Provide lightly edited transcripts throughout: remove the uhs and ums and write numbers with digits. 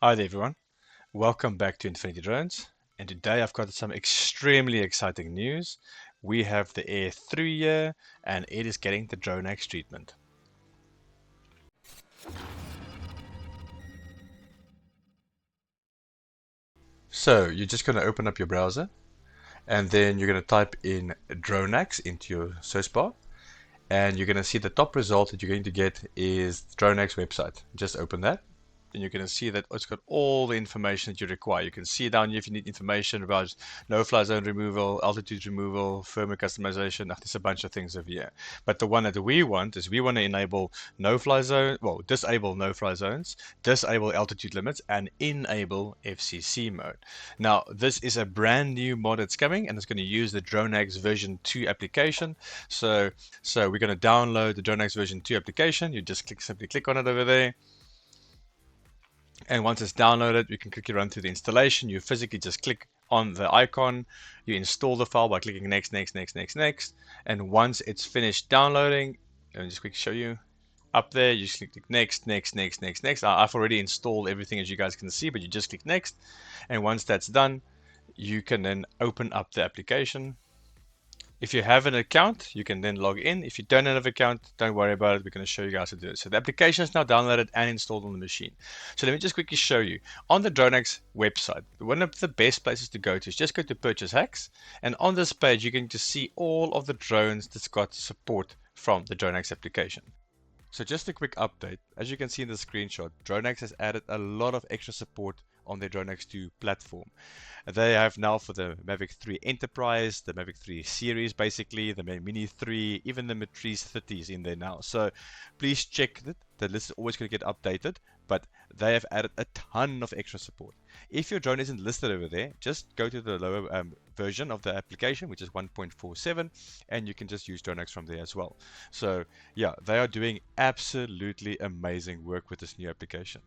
Hi there everyone, welcome back to Infinity Drones, and today I've got some extremely exciting news. We have the Air 3 here and it is getting the Dronehacks treatment. So you're just going to open up your browser and then you're going to type in Dronehacks into your search bar, and you're going to see the top result that you're going to get is Dronehacks website. Just open that. And you're going to see that it's got all the information that you require. You can see down here if you need information about no-fly zone removal, altitude removal, firmware customization. There's a bunch of things over here. But the one that we want is we want to enable no-fly zone, well, disable no-fly zones, disable altitude limits, and enable FCC mode. Now, this is a brand new mod that's coming, and it's going to use the Dronehacks version 2 application. So we're going to download the Dronehacks version 2 application. You just simply click on it over there. And once it's downloaded, you can quickly run through the installation. You physically just click on the icon, you install the file by clicking next. And once it's finished downloading, let me just quickly show you. Up there, you just click next. I've already installed everything, as you guys can see, but you just click next. And once that's done, you can then open up the application. If you have an account, you can then log in. If you don't have an account, don't worry about it. We're going to show you guys how to do it. So the application is now downloaded and installed on the machine. So let me just quickly show you. On the Dronehacks website, one of the best places to go to is just go to Purchase Hacks. And on this page, you're going to see all of the drones that's got support from the Dronehacks application. So just a quick update. As you can see in the screenshot, Dronehacks has added a lot of extra support on their Dronehacks 2 platform. They have now for the Mavic 3 Enterprise, the Mavic 3 series basically, the Mini 3, even the Matrice 30 is in there now. So please check that. The list is always going to get updated, but they have added a ton of extra support. If your drone isn't listed over there, just go to the lower version of the application, which is 1.47, and you can just use Dronehacks from there as well. So yeah, they are doing absolutely amazing work with this new application.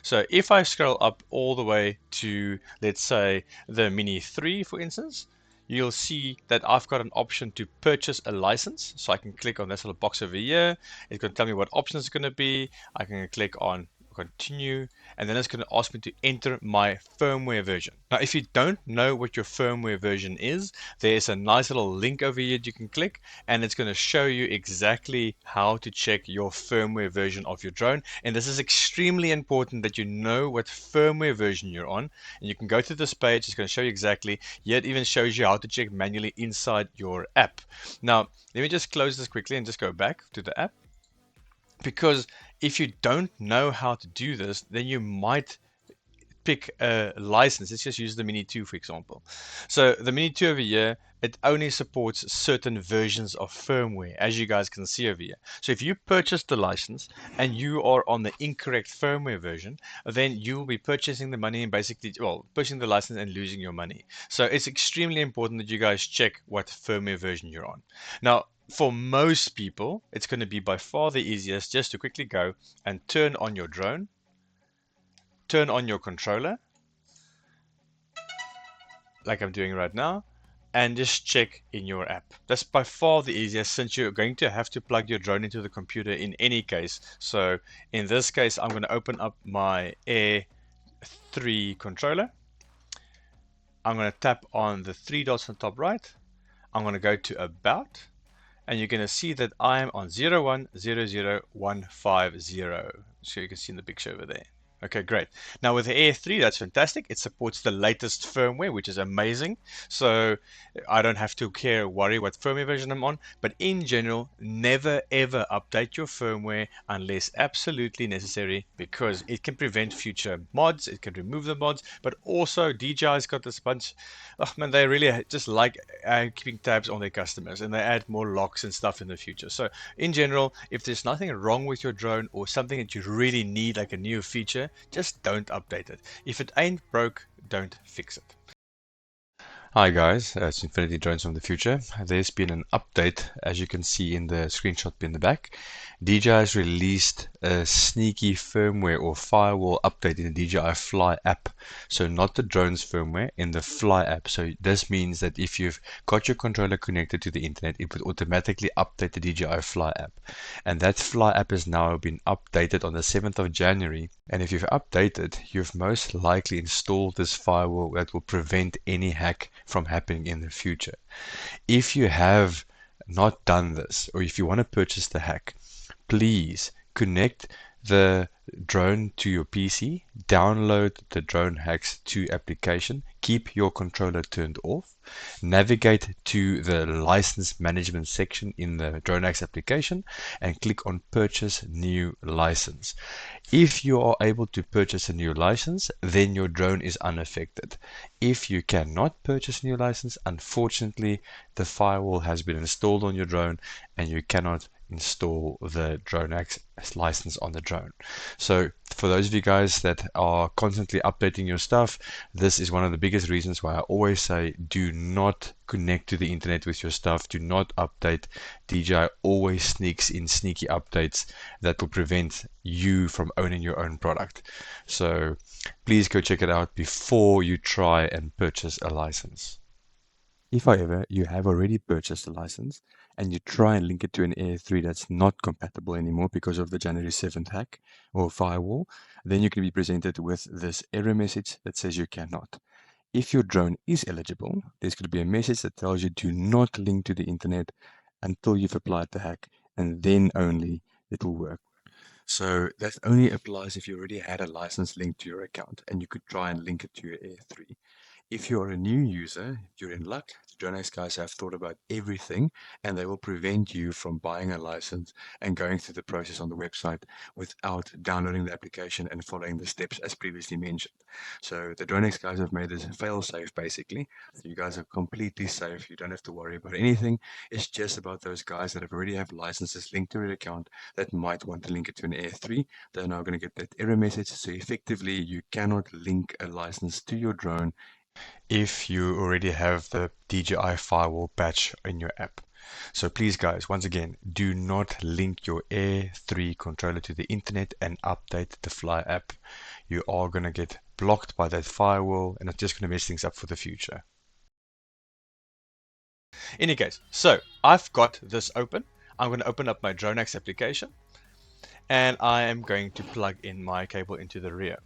So if I scroll up all the way to, let's say, the Mini 3, for instance, you'll see that I've got an option to purchase a license. So I can click on this little box over here. It's going to tell me what options it's going to be. I can click on continue, and then it's going to ask me to enter my firmware version. Now, if you don't know what your firmware version is, there's a nice little link over here that you can click, and it's going to show you exactly how to check your firmware version of your drone. And this is extremely important that you know what firmware version you're on. And you can go to this page, it's going to show you exactly. Yet even shows you how to check manually inside your app. Now, let me just close this quickly and just go back to the app. Because if you don't know how to do this, then you might pick a license. Let's just use the Mini 2, for example. So the Mini 2 over here, it only supports certain versions of firmware, as you guys can see over here. So if you purchase the license and you are on the incorrect firmware version, then you will be purchasing the money and basically, well, purchasing the license and losing your money. So it's extremely important that you guys check what firmware version you're on. Now, for most people, it's going to be by far the easiest just to quickly go and turn on your drone, turn on your controller, like I'm doing right now, and just check in your app. That's by far the easiest, since you're going to have to plug your drone into the computer in any case. So in this case, I'm going to open up my Air 3 controller. I'm going to tap on the three dots on the top right. I'm going to go to About, and you're going to see that I am on 0100150. So you can see in the picture over there. Okay, great. Now with the Air 3, that's fantastic. It supports the latest firmware, which is amazing. So I don't have to worry what firmware version I'm on. But in general, never ever update your firmware unless absolutely necessary, because it can prevent future mods. It can remove the mods. But also DJI's got this bunch. Oh man, they really just like keeping tabs on their customers, and they add more locks and stuff in the future. So in general, if there's nothing wrong with your drone or something that you really need, like a new feature, just don't update it. If it ain't broke, don't fix it. Hi guys, it's Infinity Drones from the future. There's been an update, as you can see in the screenshot in the back. DJI has released a sneaky firmware or firewall update in the DJI Fly app. So not the drone's firmware, in the Fly app. So this means that if you've got your controller connected to the internet, it would automatically update the DJI Fly app. And that Fly app has now been updated on the 7th of January. And if you've updated, you've most likely installed this firewall that will prevent any hack from happening in the future. If you have not done this, or if you want to purchase the hack, please connect the drone to your PC, download the Dronehacks 2 application, keep your controller turned off, navigate to the license management section in the Dronehacks application, and click on purchase new license. If you are able to purchase a new license, then your drone is unaffected. If you cannot purchase a new license, unfortunately, the firewall has been installed on your drone and you cannot install the Dronehacks license on the drone. So for those of you guys that are constantly updating your stuff, this is one of the biggest reasons why I always say do not connect to the internet with your stuff. Do not update. DJI always sneaks in sneaky updates that will prevent you from owning your own product. So please go check it out before you try and purchase a license. If, however, you have already purchased a license and you try and link it to an Air 3 that's not compatible anymore because of the January 7th hack or firewall, then you can be presented with this error message that says you cannot. If your drone is eligible, there's going to be a message that tells you do not link to the internet until you've applied the hack, and then only it will work. So that only applies if you already had a license linked to your account and you could try and link it to your Air 3. If you're a new user, you're in luck. The Dronehacks guys have thought about everything and they will prevent you from buying a license and going through the process on the website without downloading the application and following the steps as previously mentioned. So the Dronehacks guys have made this fail-safe basically. So you guys are completely safe. You don't have to worry about anything. It's just about those guys that already have licenses linked to their account that might want to link it to an Air 3. They're now going to get that error message. So effectively, you cannot link a license to your drone if you already have the DJI firewall patch in your app. So please guys, once again, do not link your Air 3 controller to the internet and update the Fly app. You are going to get blocked by that firewall and it's just going to mess things up for the future. In any case, so I've got this open. I'm going to open up my Dronehacks application and I am going to plug in my cable into the rear.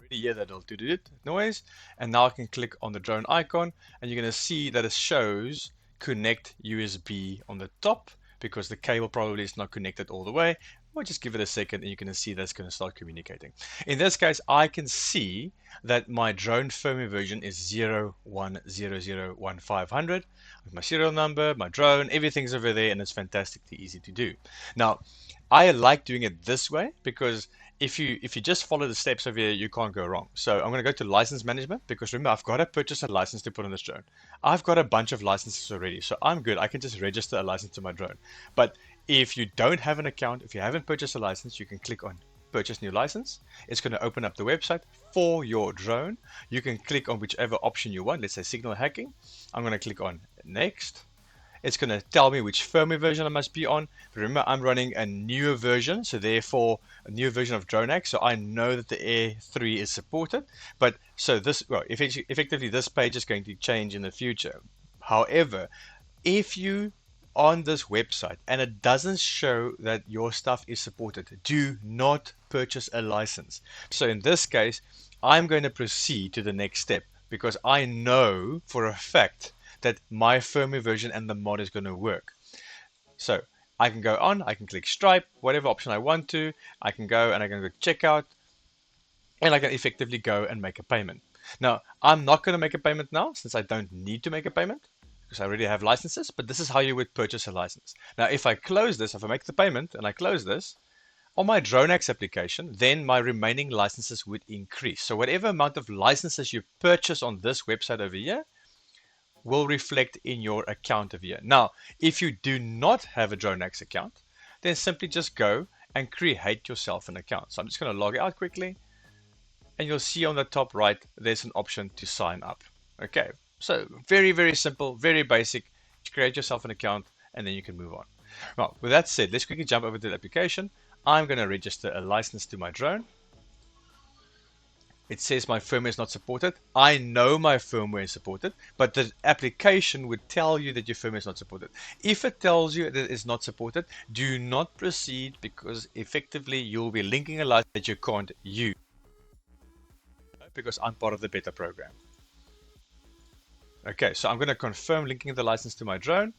Hear that little do noise, and now I can click on the drone icon and you're going to see that it shows connect USB on the top because the cable probably is not connected all the way. We'll just give it a second and you're going to see that's going to start communicating. In this case, I can see that my drone firmware version is 01001500 with my serial number, my drone, everything's over there and it's fantastically easy to do. Now, I like doing it this way because if you just follow the steps over here, you can't go wrong. So I'm going to go to license management because remember, I've got to purchase a license to put on this drone. I've got a bunch of licenses already, so I'm good. I can just register a license to my drone. But if you don't have an account, if you haven't purchased a license, you can click on purchase new license. It's going to open up the website for your drone. You can click on whichever option you want. Let's say signal hacking. I'm going to click on next. It's going to tell me which firmware version I must be on. But remember, I'm running a newer version, so therefore a newer version of Dronehacks, so I know that the Air 3 is supported. But so this, well, effectively this page is going to change in the future. However, if you on this website and it doesn't show that your stuff is supported, do not purchase a license. So in this case, I'm going to proceed to the next step because I know for a fact that my firmware version and the mod is going to work. So I can go on, I can click Stripe, whatever option I want to. I can go and I can go checkout and I can effectively go and make a payment. Now, I'm not going to make a payment now since I don't need to make a payment because I already have licenses, but this is how you would purchase a license. Now, if I close this, if I make the payment and I close this, on my Dronehacks application, then my remaining licenses would increase. So whatever amount of licenses you purchase on this website over here, will reflect in your account over here. Now, if you do not have a Dronehacks account, then simply just go and create yourself an account. So I'm just going to log out quickly. And and you'll see on the top right, there's an option to sign up. Okay, so very, very simple, very basic. Create yourself an account, and then you can move on. Well, with that said, let's quickly jump over to the application. I'm going to register a license to my drone. It says my firmware is not supported. I know my firmware is supported, but the application would tell you that your firmware is not supported. If it tells you that it's not supported, do not proceed, because effectively you'll be linking a license that you can't use, because I'm part of the beta program. Okay, so I'm going to confirm linking the license to my drone.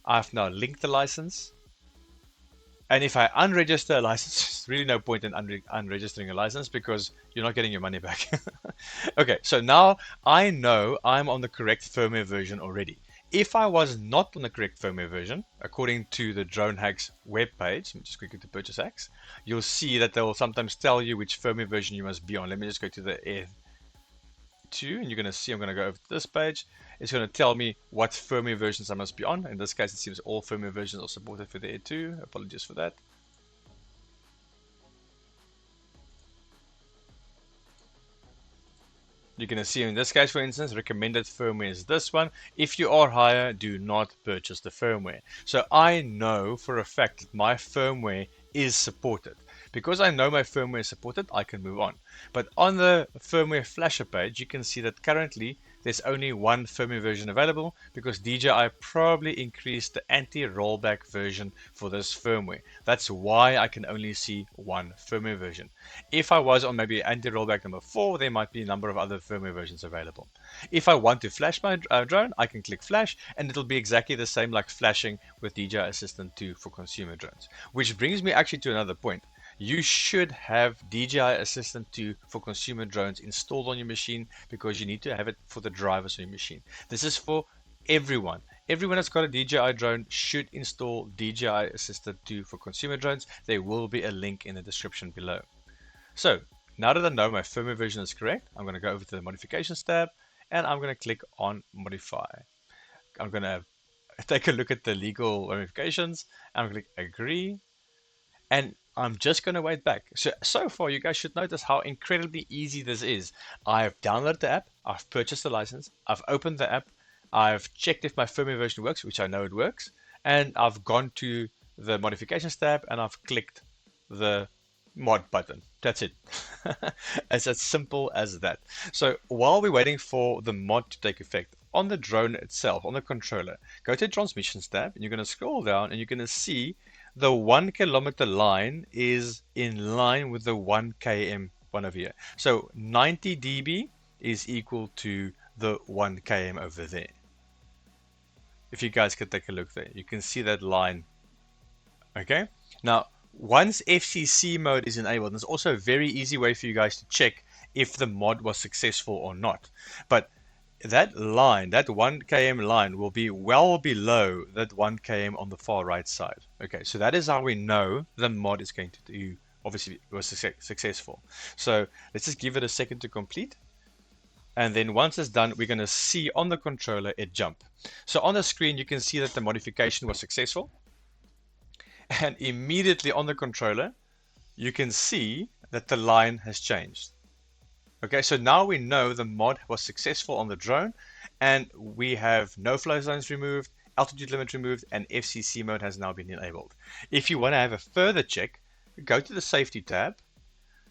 I've now linked the license. And if I unregister a license, there's really no point in unregistering a license, because you're not getting your money back. Okay, so now I know I'm on the correct firmware version already. If I was not on the correct firmware version, according to the Dronehacks webpage, just quickly to purchase hacks, you'll see that they will sometimes tell you which firmware version you must be on. Let me just go to the Air 2, and you're going to see I'm going to go over to this page. It's going to tell me what firmware versions I must be on. In this case, it seems all firmware versions are supported for the Air 2. Apologies for that. You're going to see in this case, for instance, recommended firmware is this one. If you are higher, do not purchase the firmware. So I know for a fact that my firmware is supported. Because I know my firmware is supported, I can move on. But on the firmware flasher page, you can see that currently there's only one firmware version available, because DJI probably increased the anti-rollback version for this firmware. That's why I can only see one firmware version. If I was on maybe anti-rollback number 4, there might be a number of other firmware versions available. If I want to flash my drone, I can click flash, and it'll be exactly the same like flashing with DJI Assistant 2 for consumer drones. Which brings me actually to another point. You should have DJI Assistant 2 for consumer drones installed on your machine, because you need to have it for the drivers on your machine. This is for everyone. Everyone that's got a DJI drone should install DJI Assistant 2 for consumer drones. There will be a link in the description below. So now that I know my firmware version is correct, I'm going to go over to the modifications tab, and I'm going to click on modify. I'm going to take a look at the legal ramifications. I'm going to click agree. And I'm just going to wait back. So far, you guys should notice how incredibly easy this is. I've downloaded the app, I've purchased the license, I've opened the app, I've checked if my firmware version works, which I know it works, and I've gone to the modifications tab and I've clicked the mod button. That's it. It's as simple as that. So while we're waiting for the mod to take effect, on the drone itself, on the controller, go to the transmissions tab, and you're going to scroll down, and you're going to see the 1 kilometer line is in line with the 1 km one over here. So 90 dB is equal to the 1 km over there. If you guys can take a look there, you can see that line. Okay. Now, once FCC mode is enabled, there's also a very easy way for you guys to check if the mod was successful or not. But that line, that 1 km line, will be well below that 1 km on the far right side. Okay, so that is how we know the mod is going to do, obviously, was successful. So let's just give it a second to complete. And then once it's done, we're going to see on the controller it jump. So on the screen, you can see that the modification was successful. And immediately on the controller, you can see that the line has changed. Okay, so now we know the mod was successful on the drone, and we have no flow zones removed, altitude limit removed, and FCC mode has now been enabled. If you want to have a further check, go to the safety tab,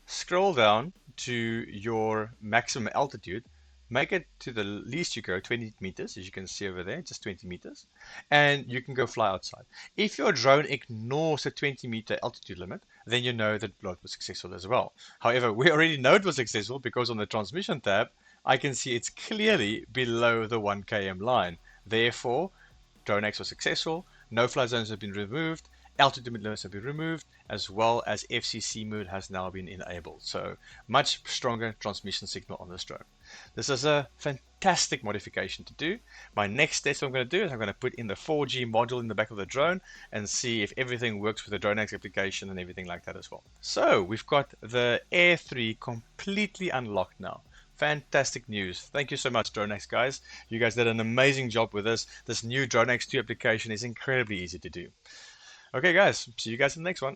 scroll down to your maximum altitude, make it to the least you go, 20 meters, as you can see over there, just 20 meters, and you can go fly outside. If your drone ignores the 20-meter altitude limit, then you know that blood was successful as well. However, we already know it was successful because on the transmission tab, I can see it's clearly below the 1 km line. Therefore, Dronehacks was successful, no fly zones have been removed, altitude limits have been removed, as well as FCC mode has now been enabled. So much stronger transmission signal on this drone. This is a fantastic modification to do. My next test I'm going to do is I'm going to put in the 4G module in the back of the drone and see if everything works with the Dronehacks application and everything like that as well. So we've got the Air 3 completely unlocked now. Fantastic news. Thank you so much, Dronehacks guys. You guys did an amazing job with this. This new Dronehacks 2 application is incredibly easy to do. Okay guys, see you guys in the next one.